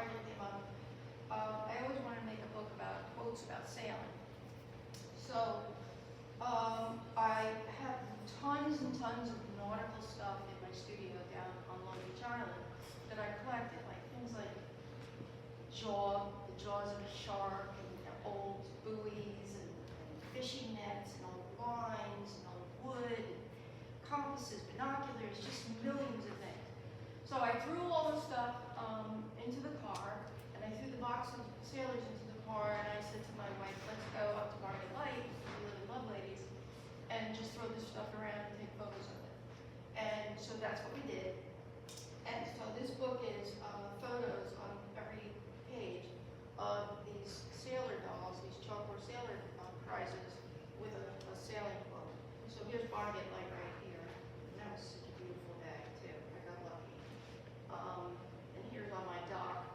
project came up. I always wanted to make a book about quotes about sailing. So I have tons and tons of nautical stuff in my studio down on Long Beach Island that I collected, like things like the jaws of a shark, and old buoys, and fishing nets, and old lines, and old wood, and compasses, binoculars, just millions of things. So I threw all the stuff into the car, and I threw the box of sailors into the car, and I said to my wife, let's go up to Market Light, we really love ladies, and just throw this stuff around and take photos of it. And so that's what we did. And so this book is photos on every page of these sailor dolls, these chalkboard sailor prizes with a sailing quote. So here's Market Light right here. And that was such a beautiful day too. I got lucky. And here's on my dock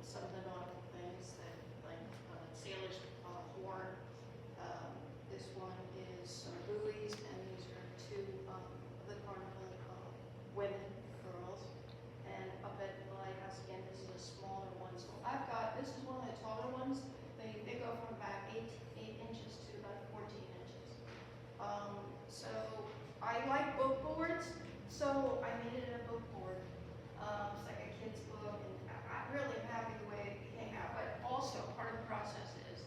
some of the nautical things that, like sailor's horn. This one is some buoys, and these are two of the carnival women, girls. And up at the lighthouse again, this is a smaller one. So I've got, this is one of the taller ones. They go from about 8 inches to about 14 inches. So I like book boards, so I made it a book board. It's like a kid's book, and I'm really happy the way it came out. But also, part of the process is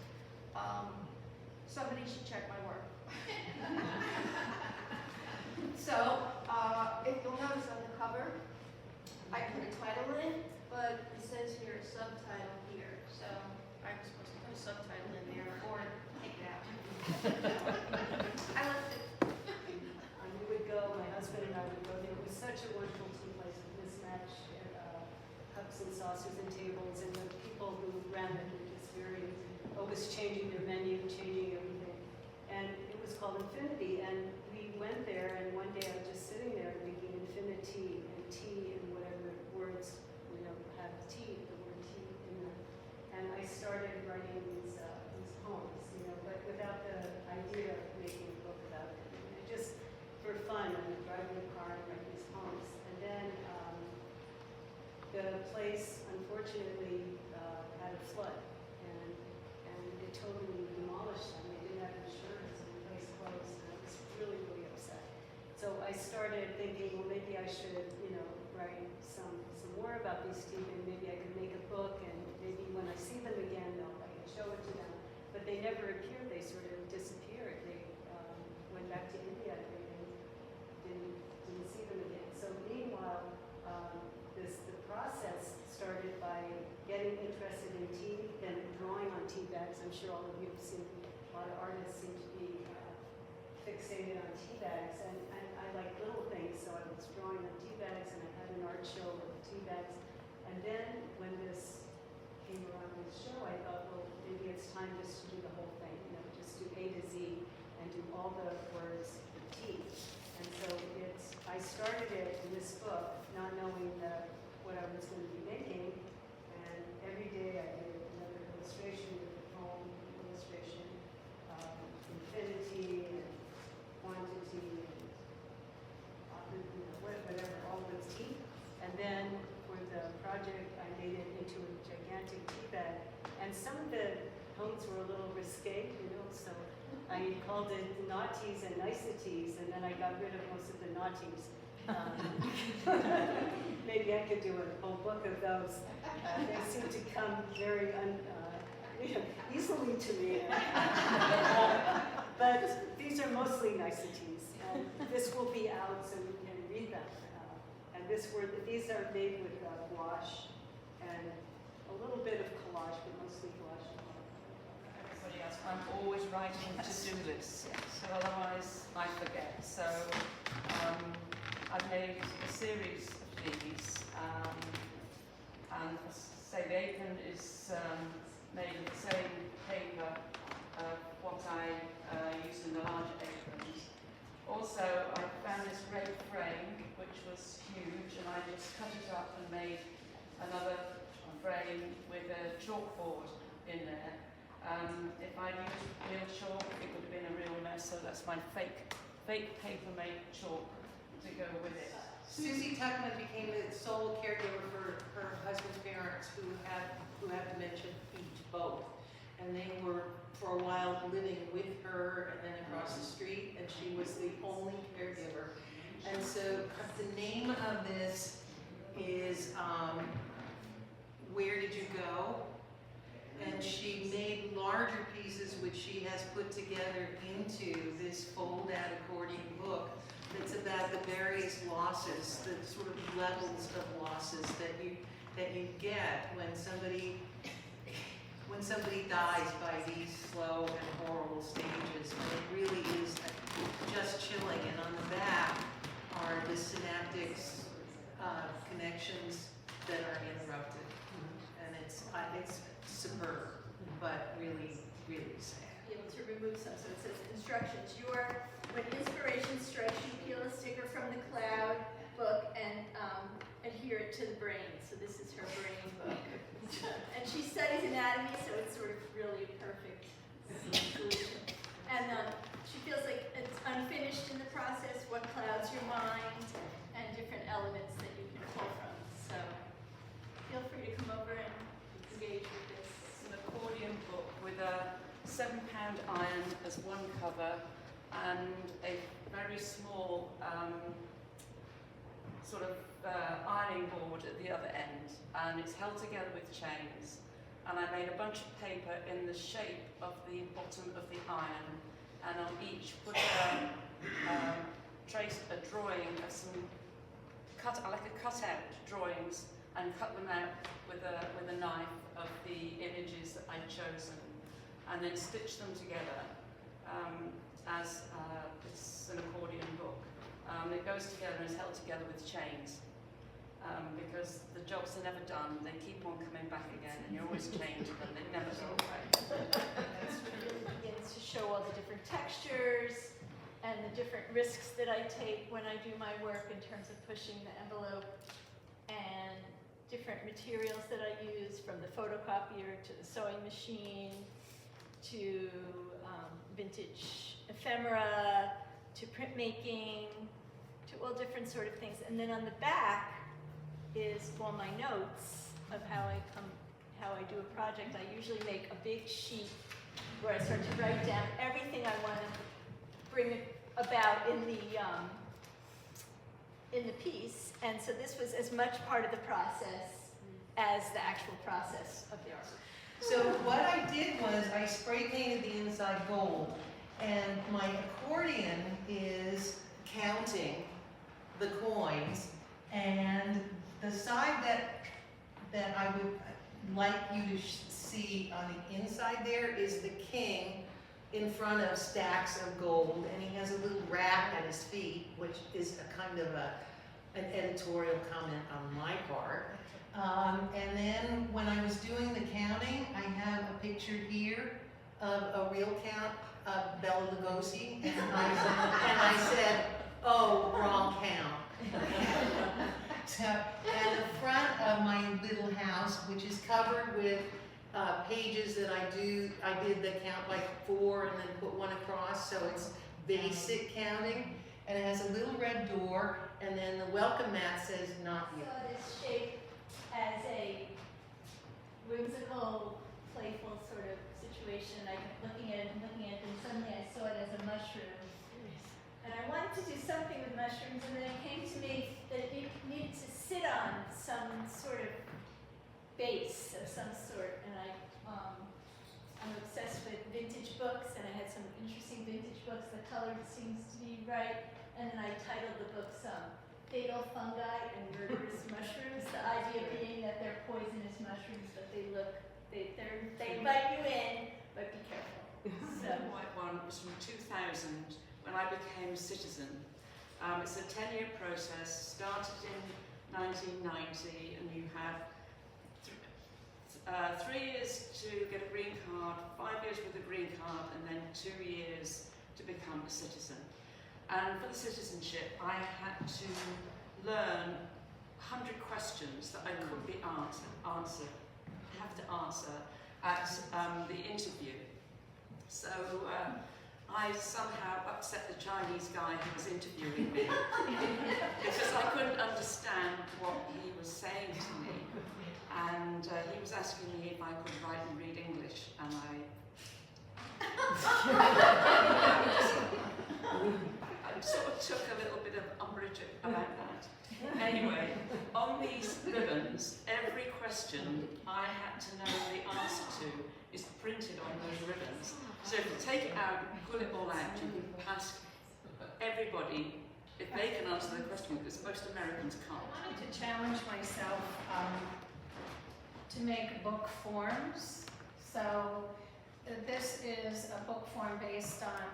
somebody should check my work. So, if you'll notice on the cover, I put a title in, but it says here subtitle here. So I'm supposed to put a subtitle in there or take it out. I left it. We would go, my husband and I would go there. It was such a wonderful tea place with mismatched cups and saucers and tables, and the people who ran it were just very, always changing their menu, changing everything. And it was called Infinity, and we went there, and one day I was just sitting there making infinity and tea and whatever words, have tea, the word tea in them. And I started writing these poems, but without the idea of making a book about it. Just for fun, I would drive in the car and write these poems. And then the place, unfortunately, had a flood, and it totally demolished them. They didn't have insurance, and the place closed, and I was really, really upset. So I started thinking, well, maybe I should, write some more about these teeth, and maybe I could make a book, and maybe when I see them again, I can show it to them. But they never appeared. They sort of disappeared. They went back to India, and didn't see them again. So meanwhile, the process started by getting interested in tea, then drawing on tea bags. I'm sure all of you have seen, a lot of artists seem to be fixated on tea bags, and I like little things, so I was drawing on tea bags, and I had an art show with tea bags. And then when this came around this show, I thought, well, maybe it's time just to do the whole thing, just do A to Z and do all the words for tea. And so I started it in this book, not knowing what I was going to be making, and every day I did another illustration with a poem illustration, infinity and quantity and whatever, all those tea. And then for the project, I made it into a gigantic tea bag. And some of the poems were a little risque, so I called it naughties and niceties, and then I got rid of most of the naughties. Maybe I could do a whole book of those. They seem to come very easily to me. But these are mostly niceties. And this will be out so you can read them. And these are made with gouache and a little bit of collage, but mostly gouache. Everybody else, I'm always writing to-do lists, so otherwise I forget. So I've made a series of these, and say the apron is made of the same paper of what I use in the larger aprons. Also, I found this great frame, which was huge, and I just cut it up and made another frame with a chalkboard in there. If I'd used real chalk, it would have been a real mess, so that's my fake paper-made chalk to go with it. Susie Tuckman became the sole caregiver for her husband's parents. parents who have dementia, each both. And they were for a while living with her and then across the street, and she was the only caregiver. And so the name of this is Where Did You Go? And she made larger pieces which she has put together into this fold-out accordion book that's about the various losses, the sort of levels of losses that you get when somebody dies by these slow and horrible stages. And it really is just chilling. And on the back are the synaptics connections that are interrupted. And it's superb, but really, really sad. Be able to remove some. So it says instructions. When inspiration strikes you, peel a sticker from the cloud book and adhere it to the brain. So this is her brain book. And she studies anatomy, so it's sort of really a perfect solution. And she feels like it's unfinished in the process, what clouds your mind, and different elements that you can pull from. So feel free to come over and engage with this. It's an accordion book with a 7-pound iron as one cover and a very small sort of ironing board at the other end, and it's held together with chains. And I made a bunch of paper in the shape of the bottom of the iron, and on each put traced a drawing of some like a cutout drawings, and cut them out with a knife of the images that I'd chosen, and then stitched them together as it's an accordion book. It goes together and is held together with chains because the jobs are never done. They keep on coming back again, and you're always changing them. They never go away. It really begins to show all the different textures and the different risks that I take when I do my work in terms of pushing the envelope, and different materials that I use, from the photocopier to the sewing machine to vintage ephemera to printmaking to all different sort of things. And then on the back is all my notes of how I do a project. I usually make a big sheet where I start to write down everything I want to bring about in the piece. And so this was as much part of the process as the actual process of the art. So what I did was I spray painted the inside gold, and my accordion is counting the coins, and the side that I would like you to see on the inside there is the king in front of stacks of gold, and he has a little rat at his feet, which is a kind of an editorial comment on my part. And then when I was doing the counting, I have a picture here of a real count of Bela Lugosi, and I said, oh, wrong count. So, and the front of my little house, which is covered with pages that I did the count by 4 and then put one across, so it's basic counting, and it has a little red door, and then the welcome mat says not I you. saw this shape as a whimsical, playful sort of situation. I kept looking at it, and suddenly I saw it as a mushroom. And I wanted to do something with mushrooms, and then it came to me that it needed to sit on some sort of base of some sort. And I'm obsessed with vintage books, and I had some interesting vintage books. The color seems to be right. And then I titled the book Fatal Fungi and Murderous Mushrooms. The idea being that they're poisonous mushrooms, but they bite you in, but be careful. The white one was from 2000, when I became a citizen. It's a 10-year process, started in 1990, and you have 3 years to get a green card, 5 years with a green card, and then 2 years to become a citizen. And for the citizenship, I had to learn 100 questions that I couldn't be have to answer at the interview. So I somehow upset the Chinese guy who was interviewing me because I couldn't understand what he was saying to me. And was asking me if I could write and read English, and I sort of took a little bit of umbrage about that. Anyway, on these ribbons, every question I had to know the answer to is printed on those ribbons. So if you take it out, pull it all out, you can pass everybody if they can answer the question, because most Americans can't. I wanted to challenge myself to make book forms. So this is a book form based on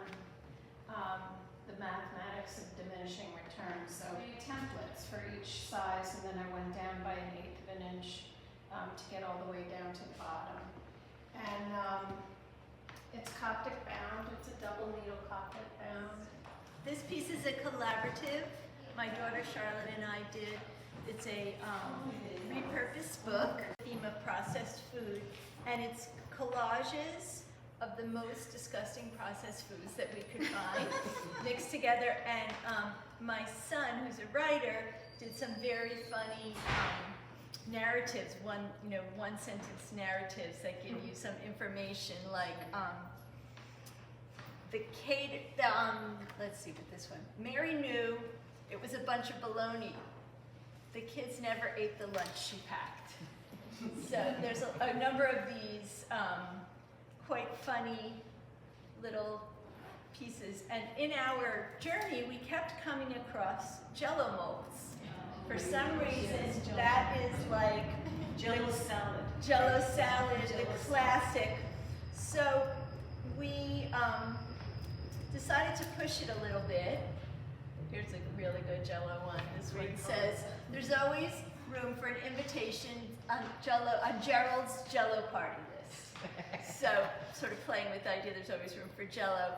the mathematics of diminishing returns. So templates for each size, and then I went down by 1/8 of an inch to get all the way down to the bottom. And it's Coptic bound. It's a double needle Coptic bound. This piece is a collaborative. My daughter Charlotte and I did. It's a repurposed book, theme of processed food, and it's collages of the most disgusting processed foods that we could find mixed together. And my son, who's a writer, did some very funny narratives, one sentence narratives that give you some information, like let's see what this one. Mary knew it was a bunch of bologna. The kids never ate the lunch she packed. So there's a number of these quite funny little pieces. And in our journey, we kept coming across Jell-O molds. For some reason, that is like Jell-O salad. Jell-O salad, the classic. So we decided to push it a little bit. Here's a really good Jell-O one. This one says, "There's always room for an invitation on Gerald's Jell-O party list." So, sort of playing with the idea there's always room for Jell-O.